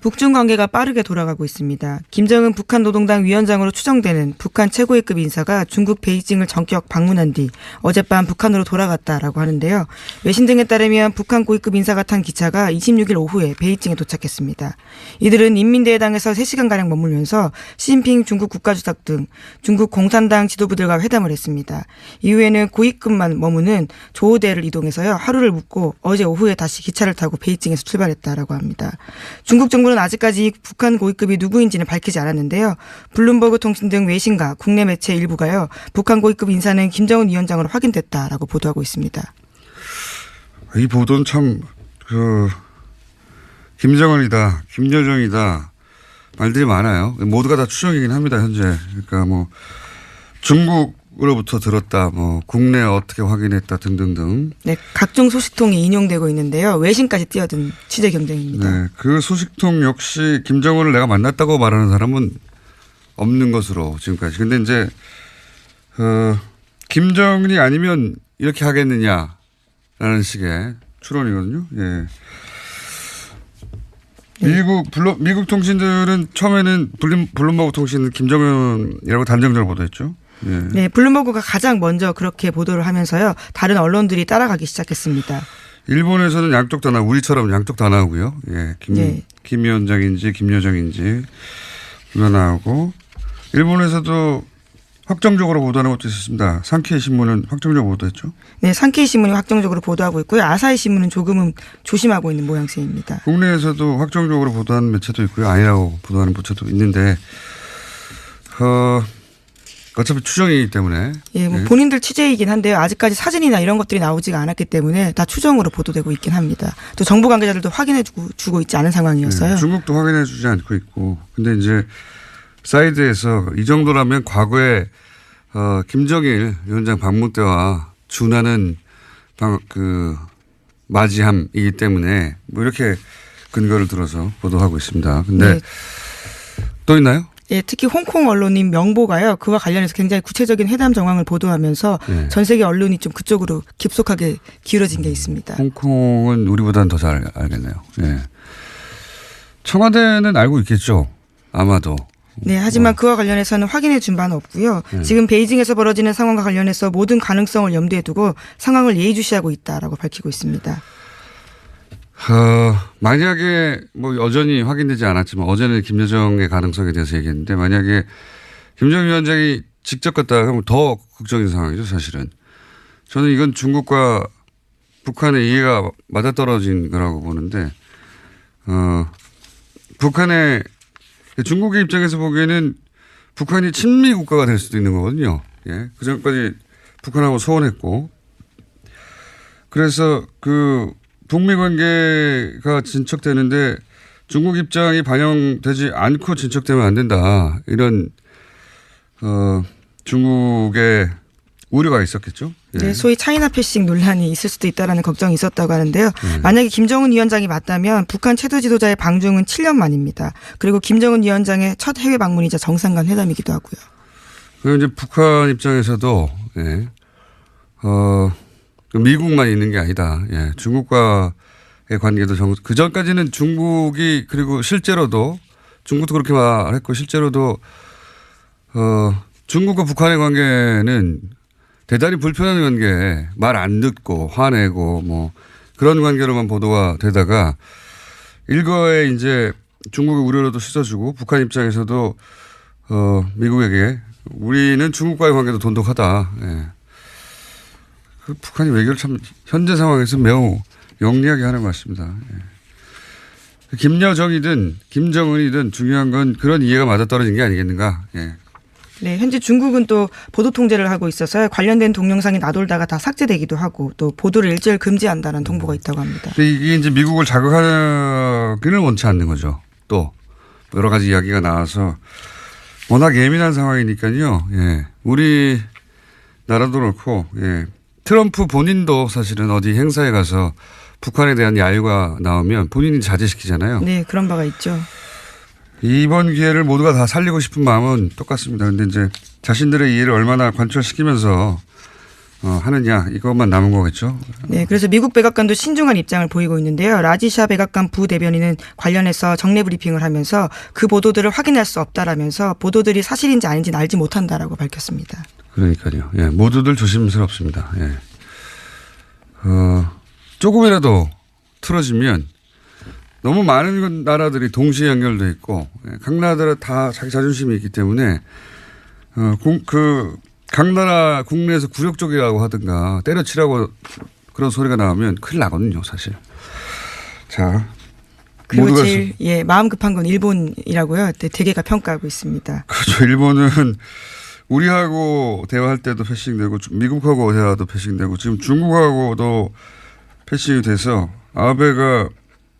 북중 관계가 빠르게 돌아가고 있습니다. 김정은 북한 노동당 위원장으로 추정되는 북한 최고위급 인사가 중국 베이징을 전격 방문한 뒤 어젯밤 북한으로 돌아갔다라고 하는데요. 외신 등에 따르면 북한 고위급 인사가 탄 기차가 26일 오후에 베이징에 도착했습니다. 이들은 인민대회당에서 3시간가량 머물면서 시진핑 중국 국가주석 등 중국 공산당 지도부들과 회담을 했습니다. 이후에는 고위급만 머무는 조호대를 이동해서요. 하루를 묵고 어제 오후에 다시 기차를 타고 베이징에서 출발했다라고 합니다. 중국 정부는 아직까지 북한 고위급이 누구인지는 밝히지 않았는데요. 블룸버그 통신 등 외신과 국내 매체 일부가요. 북한 고위급 인사는 김정은 위원장으로 확인됐다라고 보도하고 있습니다. 이 보도는 참 김정은이다, 김여정이다 말들이 많아요. 모두가 다 추정이긴 합니다. 현재. 그러니까 뭐 중국으로부터 들었다, 뭐 국내 어떻게 확인했다 등등등. 네, 각종 소식통이 인용되고 있는데요. 외신까지 뛰어든 취재 경쟁입니다. 네, 그 소식통 역시 김정은을 내가 만났다고 말하는 사람은 없는 것으로 지금까지. 근데 이제 김정은이 아니면 이렇게 하겠느냐라는 식의 추론이거든요. 예. 네. 미국 통신들은 처음에는 블룸버그 통신은 김정은이라고 단정적으로 보도했죠. 예. 네, 블룸버그가 가장 먼저 그렇게 보도를 하면서요. 다른 언론들이 따라가기 시작했습니다. 일본에서는 양쪽 다 우리처럼 양쪽 다 나오고요. 예. 김 위원장인지 김여정인지 누가 나오고 일본에서도 확정적으로 보도하는 것도 있었습니다. 산케이 신문은 확정적으로 보도했죠. 네, 산케이 신문이 확정적으로 보도하고 있고요. 아사히 신문은 조금은 조심하고 있는 모양새입니다. 국내에서도 확정적으로 보도하는 매체도 있고요. 아니라고 보도하는 매체도 있는데 어차피 추정이기 때문에. 예, 뭐 본인들 취재이긴 한데요. 아직까지 사진이나 이런 것들이 나오지가 않았기 때문에 다 추정으로 보도되고 있긴 합니다. 또 정부 관계자들도 확인해주고 있지 않은 상황이었어요. 네, 중국도 확인해주지 않고 있고. 근데 이제 사이드에서 이 정도라면 과거에 김정일 위원장 방문 때와 준하는 맞이함이기 때문에 뭐 이렇게 근거를 들어서 보도하고 있습니다. 근데 네. 또 있나요? 예, 특히 홍콩 언론인 명보가요. 그와 관련해서 굉장히 구체적인 회담 정황을 보도하면서 네. 전 세계 언론이 좀 그쪽으로 급속하게 기울어진 게 있습니다. 홍콩은 우리보다는 더 잘 알겠네요. 예. 청와대는 알고 있겠죠. 아마도. 네, 하지만 그와 관련해서는 확인해 준 바는 없고요. 네. 지금 베이징에서 벌어지는 상황과 관련해서 모든 가능성을 염두에 두고 상황을 예의주시하고 있다라고 밝히고 있습니다. 만약에 뭐 여전히 확인되지 않았지만 어제는 김여정의 가능성에 대해서 얘기했는데 만약에 김정은 위원장이 직접 갔다 하면 더 극적인 상황이죠, 사실은. 저는 이건 중국과 북한의 이해가 맞아떨어진 거라고 보는데, 중국의 입장에서 보기에는 북한이 친미 국가가 될 수도 있는 거거든요. 예. 그 전까지 북한하고 소원했고. 그래서 북미 관계가 진척되는데 중국 입장이 반영되지 않고 진척되면 안 된다. 이런, 중국의 우려가 있었겠죠. 예. 네, 소위 차이나 패싱 논란이 있을 수도 있다라는 걱정이 있었다고 하는데요. 만약에 김정은 위원장이 맞다면 북한 최고 지도자의 방중은 7년 만입니다. 그리고 김정은 위원장의 첫 해외 방문이자 정상간 회담이기도 하고요. 그리고 이제 북한 입장에서도 예. 미국만 있는 게 아니다. 예. 중국과의 관계도 그 전까지는 중국이 그리고 실제로도 중국도 그렇게 말했고 실제로도 중국과 북한의 관계는 대단히 불편한 관계, 말 안 듣고 화내고 뭐 그런 관계로만 보도가 되다가 일거에 이제 중국의 우려로도 씻어주고 북한 입장에서도 미국에게 우리는 중국과의 관계도 돈독하다. 예. 그 북한이 외교를 참 현재 상황에서 매우 영리하게 하는 것 같습니다. 예. 김여정이든 김정은이든 중요한 건 그런 이해가 맞아떨어진 게 아니겠는가. 예. 네, 현재 중국은 또 보도 통제를 하고 있어서 관련된 동영상이 나돌다가 다 삭제되기도 하고 또 보도를 일절 금지한다는 통보가 있다고 합니다. 근데 이게 이제 미국을 자극하기는 원치 않는 거죠. 또 여러 가지 이야기가 나와서 워낙 예민한 상황이니까요. 예. 우리 나라도 그렇고 예. 트럼프 본인도 사실은 어디 행사에 가서 북한에 대한 야유가 나오면 본인이 자제시키잖아요. 네, 그런 바가 있죠. 이번 기회를 모두가 다 살리고 싶은 마음은 똑같습니다. 그런데 이제 자신들의 이해를 얼마나 관철시키면서 하느냐 이것만 남은 거겠죠. 네, 그래서 미국 백악관도 신중한 입장을 보이고 있는데요. 라지샤 백악관 부대변인은 관련해서 정례 브리핑을 하면서 그 보도들을 확인할 수 없다라면서 보도들이 사실인지 아닌지는 알지 못한다라고 밝혔습니다. 그러니까요. 예, 모두들 조심스럽습니다. 예. 조금이라도 틀어지면 너무 많은 나라들이 동시에 연결돼 있고 각 나라들은 다 자기 자존심이 있기 때문에 각 나라 국내에서 굴욕적이라고 하든가 때려치라고 그런 소리가 나오면 큰일 나거든요, 사실. 자, 그리고 제일 마음 급한 건 일본이라고요. 대개가 평가하고 있습니다. 그렇죠. 일본은 우리하고 대화할 때도 패싱되고 미국하고 대화도 패싱되고 지금 중국하고도 패싱이 돼서 아베가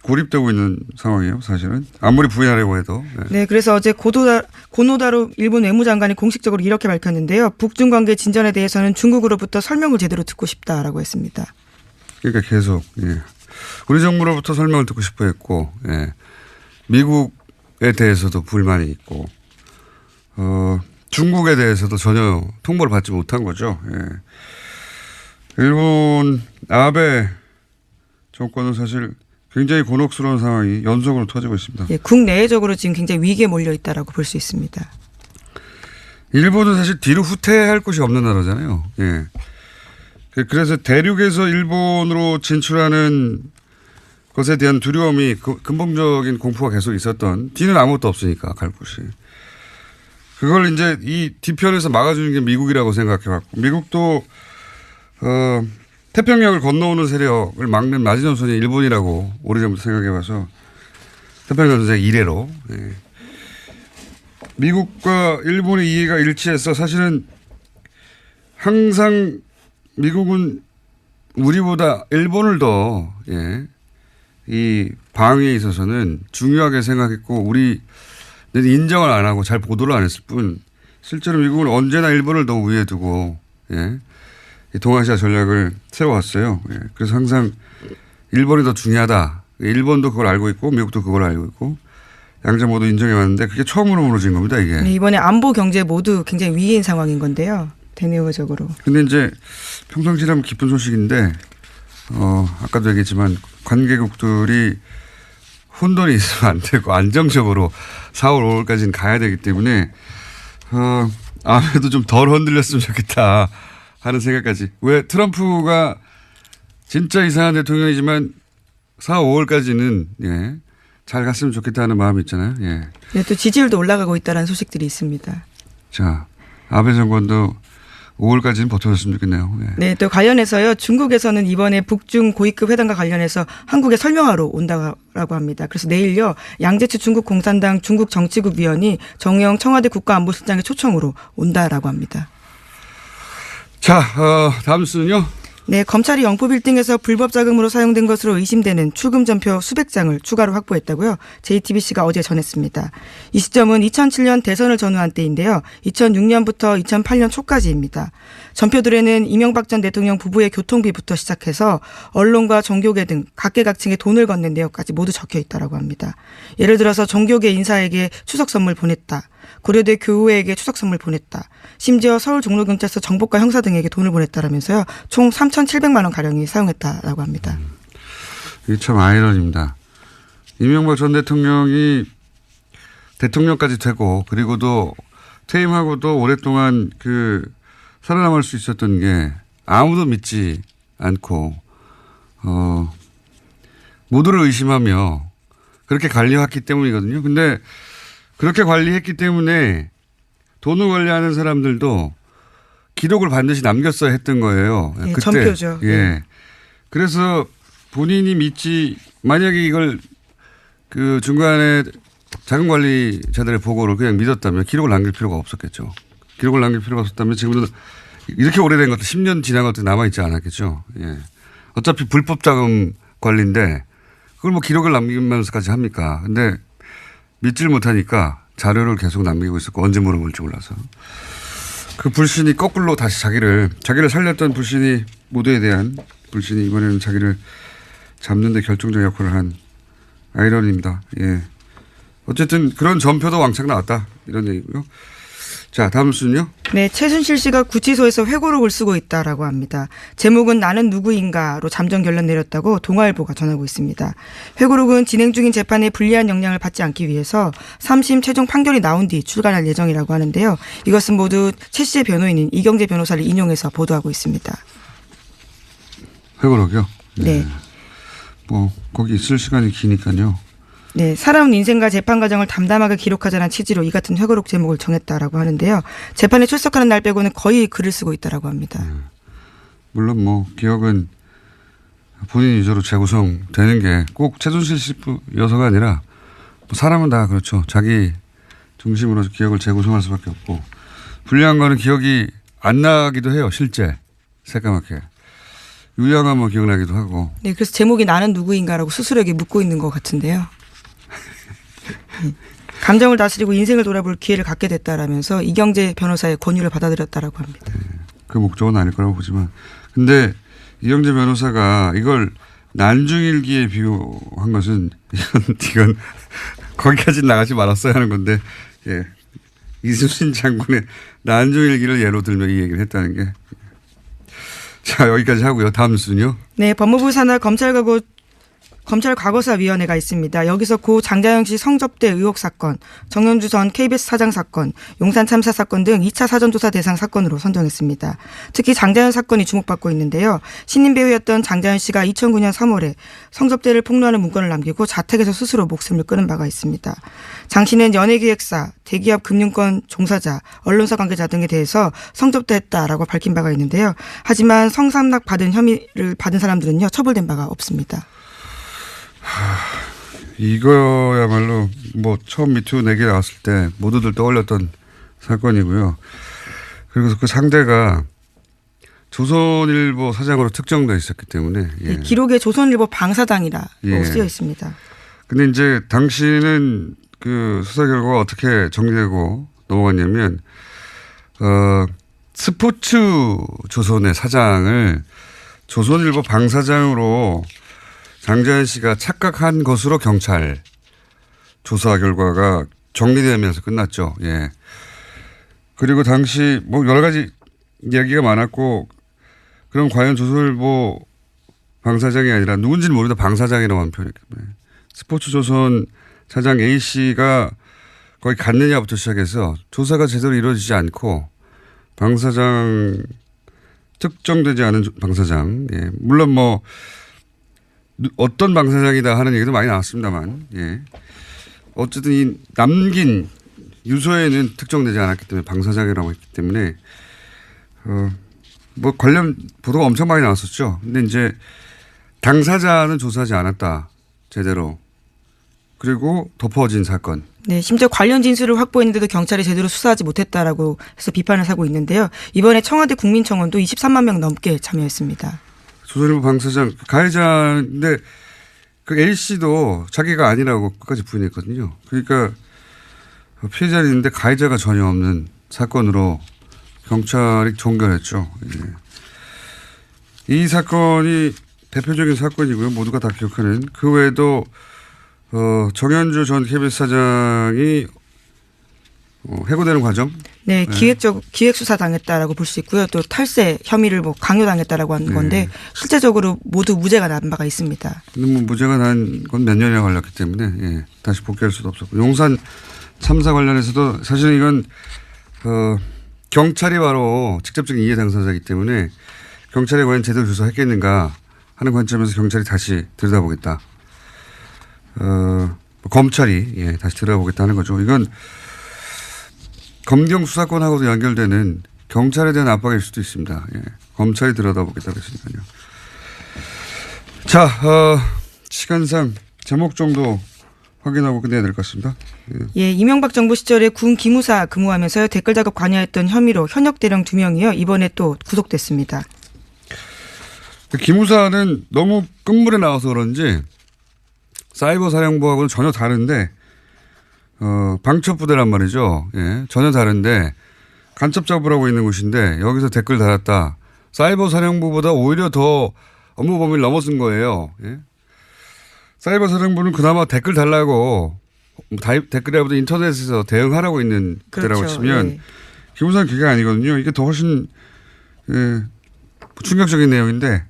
고립되고 있는 상황이에요, 사실은. 아무리 부인하려고 해도. 네, 그래서 어제 고노다로 일본 외무장관이 공식적으로 이렇게 밝혔는데요. 북중 관계 진전에 대해서는 중국으로부터 설명을 제대로 듣고 싶다라고 했습니다. 그러니까 계속 우리 정부로부터 설명을 듣고 싶어 했고 미국에 대해서도 불만이 있고 중국에 대해서도 전혀 통보를 받지 못한 거죠. 일본 아베 정권은 사실 굉장히 곤혹스러운 상황이 연속으로 터지고 있습니다. 예, 국내외적으로 지금 굉장히 위기에 몰려 있다라고 볼 수 있습니다. 일본은 사실 뒤로 후퇴할 곳이 없는 나라잖아요. 예. 그래서 대륙에서 일본으로 진출하는 것에 대한 두려움이 근본적인 공포가 계속 있었던 뒤는 아무것도 없으니까 갈 곳이. 그걸 이제 이 뒤편에서 막아주는 게 미국이라고 생각해왔고 미국도 태평양을 건너오는 세력을 막는 마지노선이 일본이라고 오래전부터 생각해봐서 태평양 전쟁 이래로 미국과 일본의 이해가 일치해서 사실은 항상 미국은 우리보다 일본을 더 이 방위에 있어서는 중요하게 생각했고 우리는 인정을 안 하고 잘 보도를 안 했을 뿐 실제로 미국은 언제나 일본을 더 위에 두고 동아시아 전략을 세워왔어요. 그래서 항상 일본이 더 중요하다. 일본도 그걸 알고 있고 미국도 그걸 알고 있고 양자 모두 인정해 왔는데 그게 처음으로 무너진 겁니다. 이게. 네, 이번에 안보 경제 모두 굉장히 위기인 상황인 건데요. 대내외적으로. 근데 이제 평상시라면 기쁜 소식인데 아까도 얘기했지만 관계국들이 혼돈이 있으면 안 되고 안정적으로 4월 5월까지는 가야 되기 때문에 아무래도 좀 덜 흔들렸으면 좋겠다. 하는 생각까지. 왜 트럼프가 진짜 이상한 대통령이지만 4, 5월까지는 잘 갔으면 좋겠다 하는 마음이 있잖아요. 네, 또 지지율도 올라가고 있다는 소식들이 있습니다. 자, 아베 정권도 5월까지는 버텨줬으면 좋겠네요. 네, 또 관련해서요. 중국에서는 이번에 북중 고위급 회담과 관련해서 한국에 설명하러 온다고 합니다. 그래서 내일요. 양재추 중국 공산당 중국 정치국 위원이 정영 청와대 국가안보실장의 초청으로 온다라고 합니다. 자, 다음 수는요. 네, 검찰이 영포 빌딩에서 불법 자금으로 사용된 것으로 의심되는 출금 전표 수백 장을 추가로 확보했다고요. JTBC가 어제 전했습니다. 이 시점은 2007년 대선을 전후한 때인데요. 2006년부터 2008년 초까지입니다. 전표들에는 이명박 전 대통령 부부의 교통비부터 시작해서 언론과 종교계 등 각계각층에 돈을 건넨 내역까지 모두 적혀 있다고 합니다. 예를 들어서 종교계 인사에게 추석 선물 보냈다. 고려대 교우에게 추석 선물 보냈다. 심지어 서울 종로경찰서 정보과 형사 등에게 돈을 보냈다라면서요. 총 3,700만 원 가량이 사용했다라고 합니다. 이게 참 아이러니입니다. 이명박 전 대통령이 대통령까지 되고 그리고도 퇴임하고도 오랫동안 살아남을 수 있었던 게 아무도 믿지 않고 모두를 의심하며 그렇게 관리했기 때문이거든요. 근데 그렇게 관리했기 때문에 돈을 관리하는 사람들도 기록을 반드시 남겼어야 했던 거예요. 네, 그때. 전표죠. 예. 그래서 본인이 만약에 이걸 중간에 자금관리자들의 보고를 그냥 믿었다면 기록을 남길 필요가 없었겠죠. 기록을 남길 필요가 없었다면 지금은 이렇게 오래된 것도 10년 지난 것도 남아있지 않았겠죠. 예. 어차피 불법 자금 관리인데 그걸 기록을 남기면서까지 합니까. 근데 믿질 못하니까 자료를 계속 남기고 있었고 언제 물어볼지 몰라서. 그 불신이 거꾸로 다시 자기를 살렸던 불신이 모두에 대한 불신이 이번에는 자기를 잡는 데 결정적 역할을 한 아이러니입니다. 예. 어쨌든 그런 전표도 왕창 나왔다. 이런 얘기고요. 자, 다음 순요. 네, 최순실 씨가 구치소에서 회고록을 쓰고 있다라고 합니다. 제목은 나는 누구인가로 잠정 결론 내렸다고 동아일보가 전하고 있습니다. 회고록은 진행 중인 재판에 불리한 영향을 받지 않기 위해서 3심 최종 판결이 나온 뒤 출간할 예정이라고 하는데요. 이것은 모두 최 씨의 변호인인 이경재 변호사를 인용해서 보도하고 있습니다. 회고록이요? 네. 뭐 거기 있을 시간이 기니까요. 네, 살아온 인생과 재판 과정을 담담하게 기록하자는 취지로 이 같은 회고록 제목을 정했다라고 하는데요. 재판에 출석하는 날 빼고는 거의 글을 쓰고 있다라고 합니다. 물론 뭐 기억은 본인 위주로 재구성되는 게 꼭 최순실 씨여서가 아니라 뭐 사람은 다 그렇죠. 자기 중심으로 기억을 재구성할 수밖에 없고 불리한 거는 기억이 안 나기도 해요. 실제 새까맣게 유양한 뭐 기억나기도 하고. 네, 그래서 제목이 나는 누구인가라고 스스로에게 묻고 있는 것 같은데요. 감정을 다스리고 인생을 돌아볼 기회를 갖게 됐다라면서 이경재 변호사의 권유를 받아들였다라고 합니다. 그 목적은 아닐 거라고 보지만 근데 이경재 변호사가 이걸 난중일기에 비유한 것은 이건 거기까지 나가지 말았어야 하는 건데 예. 이순신 장군의 난중일기를 예로 들며 이 얘기를 했다는 게. 자, 여기까지 하고요. 다음 순요. 네, 법무부 산하 검찰과거사위원회가 있습니다. 여기서 고 장자영 씨 성접대 의혹 사건, 정현주 전 KBS 사장 사건, 용산 참사 사건 등 2차 사전조사 대상 사건으로 선정했습니다. 특히 장자연 사건이 주목받고 있는데요. 신인 배우였던 장자연 씨가 2009년 3월에 성접대를 폭로하는 문건을 남기고 자택에서 스스로 목숨을 끊은 바가 있습니다. 장 씨는 연예기획사, 대기업 금융권 종사자, 언론사 관계자 등에 대해서 성접대했다라고 밝힌 바가 있는데요. 하지만 성상납 받은 혐의를 받은 사람들은요, 처벌된 바가 없습니다. 이거야말로 뭐 처음 미투 내기 나왔을 때 모두들 떠올렸던 사건이고요. 그리고 그 상대가 조선일보 사장으로 특정돼 있었기 때문에 예. 네, 기록에 조선일보 방사장이라고 예. 쓰여 있습니다. 근데 이제 당시는 그 수사 결과가 어떻게 정리되고 넘어갔냐면 스포츠 조선의 사장을 조선일보 방사장으로 장자연 씨가 착각한 것으로 경찰 조사 결과가 정리되면서 끝났죠. 예. 그리고 당시 뭐 여러 가지 이야기가 많았고 그럼 과연 조선일보 방사장이 아니라 누군지는 모르다 방사장이라고 하는 표현이기 때문에 스포츠 조선 사장 A 씨가 거기 갔느냐부터 시작해서 조사가 제대로 이루어지지 않고 방사장 특정되지 않은 방사장. 예. 물론 뭐 어떤 방사장이다 하는 얘기도 많이 나왔습니다만, 예. 어쨌든 이 남긴 유서에는 특정되지 않았기 때문에 방사장이라고 했기 때문에, 뭐 관련 보도가 엄청 많이 나왔었죠. 근데 이제 당사자는 조사하지 않았다. 제대로. 그리고 덮어진 사건. 네, 심지어 관련 진술을 확보했는데도 경찰이 제대로 수사하지 못했다라고 해서 비판을 사고 있는데요. 이번에 청와대 국민청원도 23만 명 넘게 참여했습니다. 조선일보 방사장 가해자인데 그 A 씨도 자기가 아니라고 끝까지 부인했거든요. 그러니까 피해자인데 가해자가 전혀 없는 사건으로 경찰이 종결했죠. 예. 이 사건이 대표적인 사건이고요. 모두가 다 기억하는. 그 외에도 정현주 전 KBS 사장이 해고되는 과정. 네, 기획수사 당했다라고 볼 수 있고요. 또 탈세 혐의를 뭐 강요당했다라고 하는 건데 실제적으로 모두 무죄가 난 바가 있습니다. 근데 뭐 무죄가 난 건 몇 년이나 걸렸기 때문에 예, 다시 복귀할 수도 없었고 용산 참사 관련해서도 사실은 이건 경찰이 바로 직접적인 이해 당사자이기 때문에 경찰이 과연 제대로 조사했겠는가 하는 관점에서 경찰이 다시 들여다보겠다. 검찰이 예, 다시 들여다보겠다 하는 거죠. 이건 검경 수사권하고도 연결되는 경찰에 대한 압박일 수도 있습니다. 예. 검찰이 들여다보겠다고 했으니까요. 자, 시간상 제목 정도 확인하고 끝내야 될 것 같습니다. 예, 이명박 정부 시절에 군 기무사 근무하면서 댓글 작업 관여했던 혐의로 현역 대령 2명이요. 이번에 또 구속됐습니다. 기무사는 너무 끝물에 나와서 그런지 사이버 사령부하고는 전혀 다른데 방첩부대란 말이죠. 예, 전혀 다른데 간첩 잡으라고 있는 곳인데 여기서 댓글 달았다. 사이버 사령부보다 오히려 더 업무 범위를 넘어선 거예요. 예? 사이버 사령부는 그나마 댓글 달라고 댓글이라도 인터넷에서 대응하라고 있는 그때라고 그렇죠. 치면 예. 기무사는 그게 아니거든요. 이게 더 훨씬 충격적인 내용인데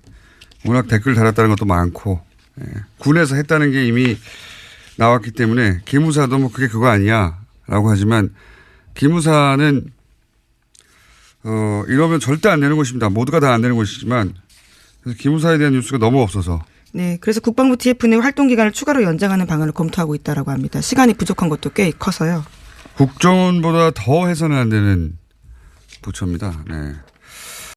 워낙 댓글 달았다는 것도 많고 군에서 했다는 게 이미 나왔기 때문에 기무사도 뭐 그게 그거 아니야 라고 하지만 기무사는 이러면 절대 안 되는 것입니다. 모두가 다 안 되는 것이지만 그래서 기무사에 대한 뉴스가 너무 없어서 네, 그래서 국방부 TF 내 활동 기간을 추가로 연장하는 방안을 검토하고 있다라고 합니다. 시간이 부족한 것도 꽤 커서요. 국정원보다 더 해서는 안 되는 부처입니다. 네.